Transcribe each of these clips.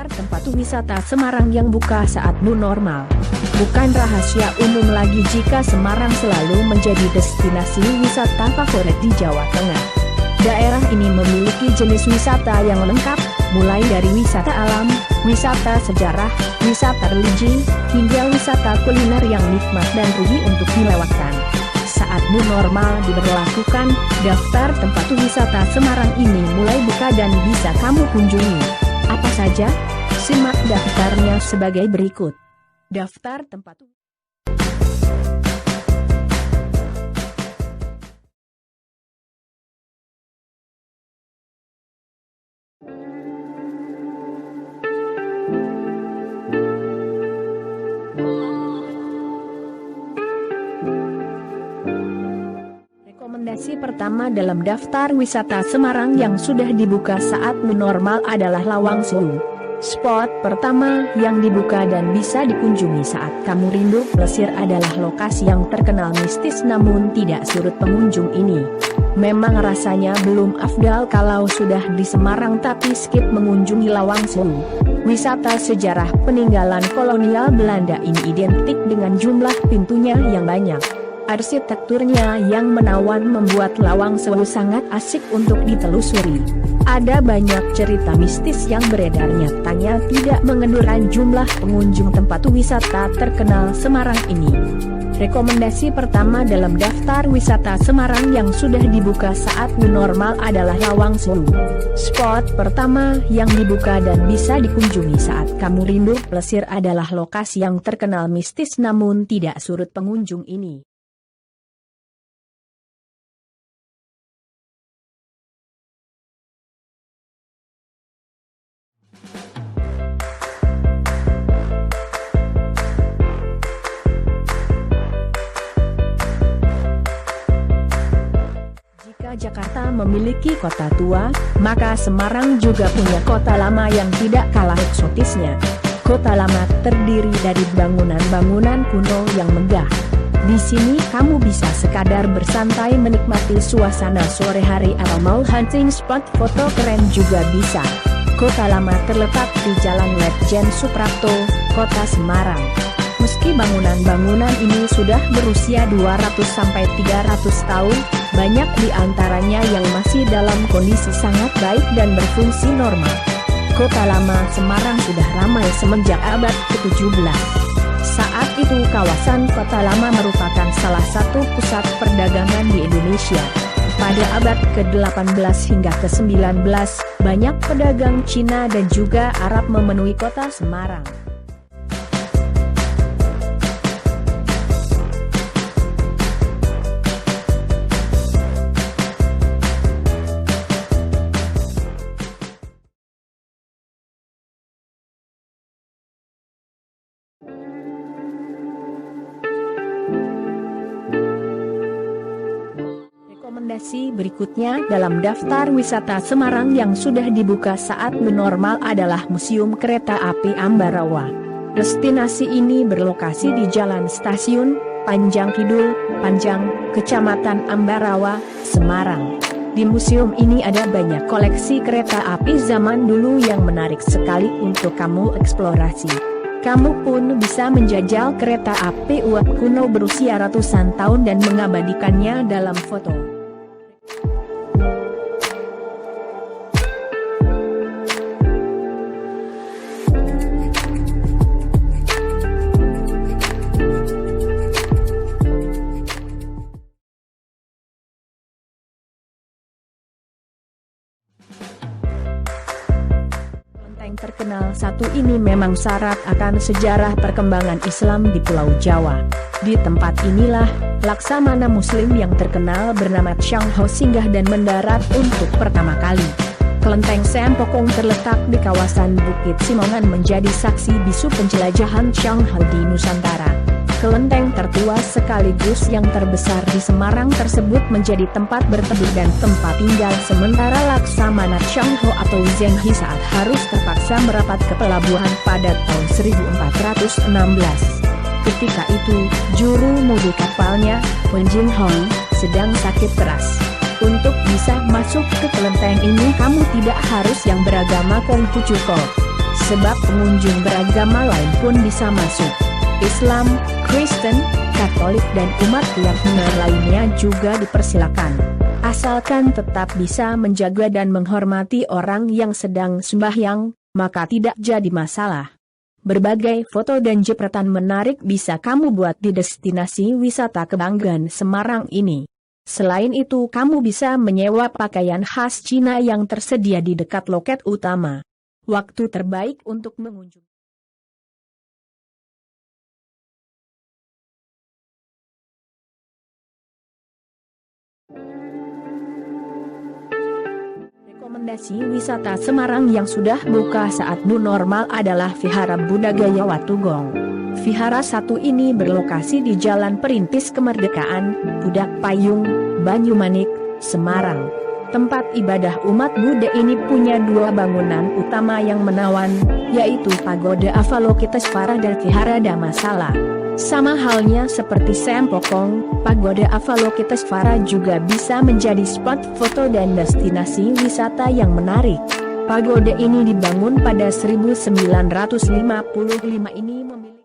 tempat wisata Semarang yang buka saat new normal. Bukan rahasia umum lagi jika Semarang selalu menjadi destinasi wisata favorit di Jawa Tengah. Daerah ini memiliki jenis wisata yang lengkap, mulai dari wisata alam, wisata sejarah, wisata religi, hingga wisata kuliner yang nikmat dan rugi untuk dilewatkan. Saat new normal diberlakukan, daftar tempat wisata Semarang ini mulai buka dan bisa kamu kunjungi. Apa saja? Simak daftarnya sebagai berikut. Daftar tempat Rekomendasi pertama dalam daftar wisata Semarang yang sudah dibuka saat new normal adalah Lawang Sewu. Spot pertama yang dibuka dan bisa dikunjungi saat kamu rindu plesir adalah lokasi yang terkenal mistis namun tidak surut pengunjung ini. Memang rasanya belum afdal kalau sudah di Semarang tapi skip mengunjungi Lawang Sewu. Wisata sejarah peninggalan kolonial Belanda ini identik dengan jumlah pintunya yang banyak. Arsitekturnya yang menawan membuat Lawang Sewu sangat asik untuk ditelusuri. Ada banyak cerita mistis yang beredar, nyatanya tidak mengendurkan jumlah pengunjung tempat wisata terkenal Semarang ini. Rekomendasi pertama dalam daftar wisata Semarang yang sudah dibuka saat new normal adalah Lawang Sewu. Spot pertama yang dibuka dan bisa dikunjungi saat kamu rindu plesir adalah lokasi yang terkenal mistis namun tidak surut pengunjung ini. Jakarta memiliki kota tua, maka Semarang juga punya kota lama yang tidak kalah eksotisnya. Kota lama terdiri dari bangunan-bangunan kuno yang megah. Di sini kamu bisa sekadar bersantai menikmati suasana sore hari atau mau hunting spot foto keren juga bisa. Kota lama terletak di Jalan Letjen Suprapto, Kota Semarang. Meski bangunan-bangunan ini sudah berusia 200-300 tahun, banyak di antaranya yang masih dalam kondisi sangat baik dan berfungsi normal. Kota Lama Semarang sudah ramai semenjak abad ke-17. Saat itu kawasan Kota Lama merupakan salah satu pusat perdagangan di Indonesia. Pada abad ke-18 hingga ke-19, banyak pedagang Cina dan juga Arab memenuhi Kota Semarang. Rekomendasi berikutnya dalam daftar wisata Semarang yang sudah dibuka saat new normal adalah Museum Kereta Api Ambarawa. Destinasi ini berlokasi di Jalan Stasiun Panjang Kidul, Panjang, Kecamatan Ambarawa, Semarang. Di museum ini ada banyak koleksi kereta api zaman dulu yang menarik sekali untuk kamu eksplorasi. Kamu pun bisa menjajal kereta api uap kuno berusia ratusan tahun dan mengabadikannya dalam foto. Terkenal satu ini memang syarat akan sejarah perkembangan Islam di Pulau Jawa. Di tempat inilah, Laksamana Muslim yang terkenal bernama Chang Ho singgah dan mendarat untuk pertama kali. Kelenteng Sempokong terletak di kawasan Bukit Simongan menjadi saksi bisu penjelajahan Chang Ho di Nusantara. Kelenteng tertua sekaligus yang terbesar di Semarang tersebut menjadi tempat berteduh dan tempat tinggal sementara Laksamana Chang Ho atau Zheng He saat harus terpaksa merapat ke pelabuhan pada tahun 1416. Ketika itu, juru mudi kapalnya, Wen Jing Hong, sedang sakit keras. Untuk bisa masuk ke kelenteng ini kamu tidak harus yang beragama Konghucu. sebab pengunjung beragama lain pun bisa masuk. Islam, Kristen, Katolik dan umat keyakinan lainnya juga dipersilakan. Asalkan tetap bisa menjaga dan menghormati orang yang sedang sembahyang, maka tidak jadi masalah. Berbagai foto dan jepretan menarik bisa kamu buat di destinasi wisata kebanggaan Semarang ini. Selain itu kamu bisa menyewa pakaian khas Cina yang tersedia di dekat loket utama. Waktu terbaik untuk mengunjungi. Rekomendasi wisata Semarang yang sudah buka saat new normal adalah Vihara Buddha Gaya Watugong. Vihara satu ini berlokasi di Jalan Perintis Kemerdekaan, Pudak Payung, Banyumanik, Semarang. Tempat ibadah umat Buddha ini punya dua bangunan utama yang menawan, yaitu Pagoda Avalokitesvara dan Vihara Dhammasala. Sama halnya seperti Sempokong, Pagoda Avalokitesvara juga bisa menjadi spot foto dan destinasi wisata yang menarik. Pagoda ini dibangun pada 1955 ini memiliki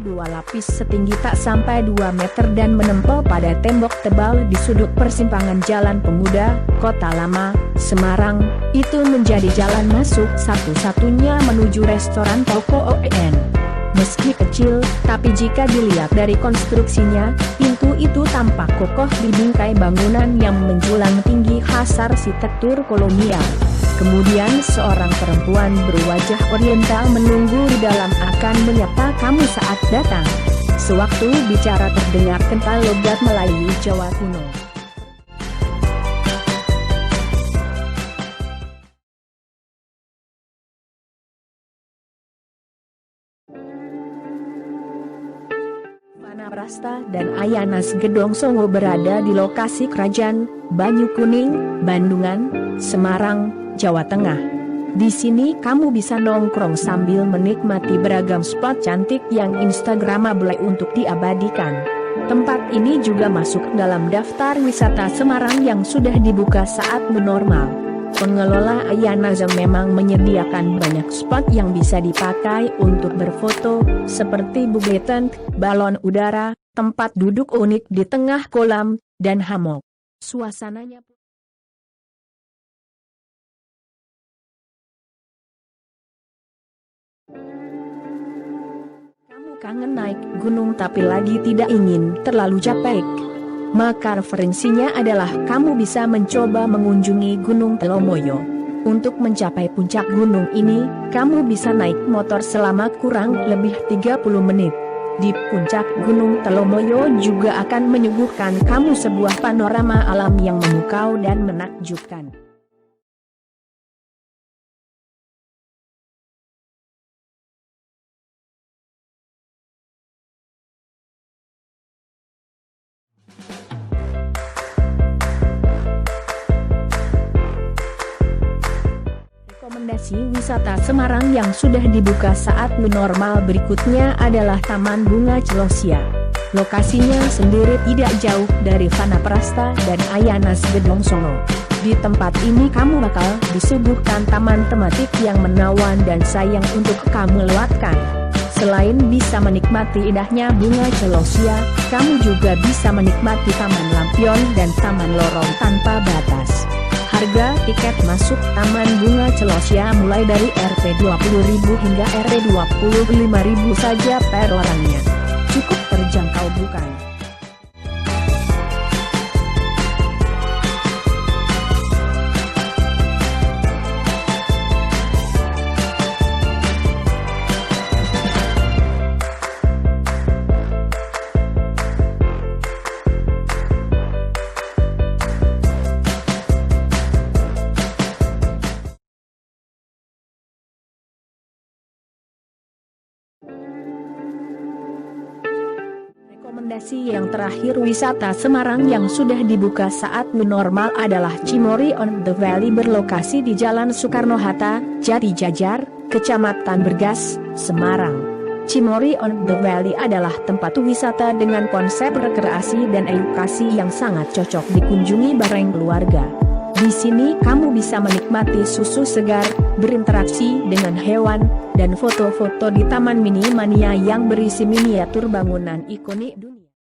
dua lapis setinggi tak sampai 2 meter dan menempel pada tembok tebal di sudut persimpangan Jalan Pemuda, Kota Lama, Semarang. Itu menjadi jalan masuk satu-satunya menuju restoran toko OEN. Meski kecil, tapi jika dilihat dari konstruksinya, pintu itu tampak kokoh di bingkai bangunan yang menjulang tinggi khas arsitektur kolonial. Kemudian seorang perempuan berwajah oriental menunggu di dalam akan menyapa kamu saat datang. Sewaktu bicara terdengar kental logat Melayu Jawa kuno. Vanaprastha dan Ayanas Gedong Songo berada di lokasi Kerajaan Banyukuning, Bandungan, Semarang, Jawa Tengah. Di sini kamu bisa nongkrong sambil menikmati beragam spot cantik yang instagramable untuk diabadikan. Tempat ini juga masuk dalam daftar wisata Semarang yang sudah dibuka saat normal. Pengelola Ayanazam memang menyediakan banyak spot yang bisa dipakai untuk berfoto, seperti bubble tent, balon udara, tempat duduk unik di tengah kolam, dan hammock. Suasananya pun kangen naik gunung tapi lagi tidak ingin terlalu capek, maka referensinya adalah kamu bisa mencoba mengunjungi Gunung Telomoyo. Untuk mencapai puncak gunung ini, kamu bisa naik motor selama kurang lebih 30 menit. Di puncak Gunung Telomoyo juga akan menyuguhkan kamu sebuah panorama alam yang memukau dan menakjubkan. Rekomendasi wisata Semarang yang sudah dibuka saat new normal berikutnya adalah Taman Bunga Celosia. Lokasinya sendiri tidak jauh dari Vanaprastha dan Ayanas Gedong Songo. Di tempat ini kamu bakal disuguhkan taman tematik yang menawan dan sayang untuk kamu lewatkan. Selain bisa menikmati indahnya bunga celosia, kamu juga bisa menikmati Taman Lampion dan Taman Lorong tanpa batas. Harga tiket masuk Taman Bunga Celosia mulai dari Rp20.000 hingga Rp25.000 saja per orangnya. Cukup terjangkau bukan? Rekomendasi yang terakhir wisata Semarang yang sudah dibuka saat new normal adalah Cimory on the Valley berlokasi di Jalan Soekarno-Hatta, Jati Jajar, Kecamatan Bergas, Semarang. Cimory on the Valley adalah tempat wisata dengan konsep rekreasi dan edukasi yang sangat cocok dikunjungi bareng keluarga. Di sini kamu bisa menikmati susu segar, berinteraksi dengan hewan, dan foto-foto di Taman Mini Mania yang berisi miniatur bangunan ikonik dunia.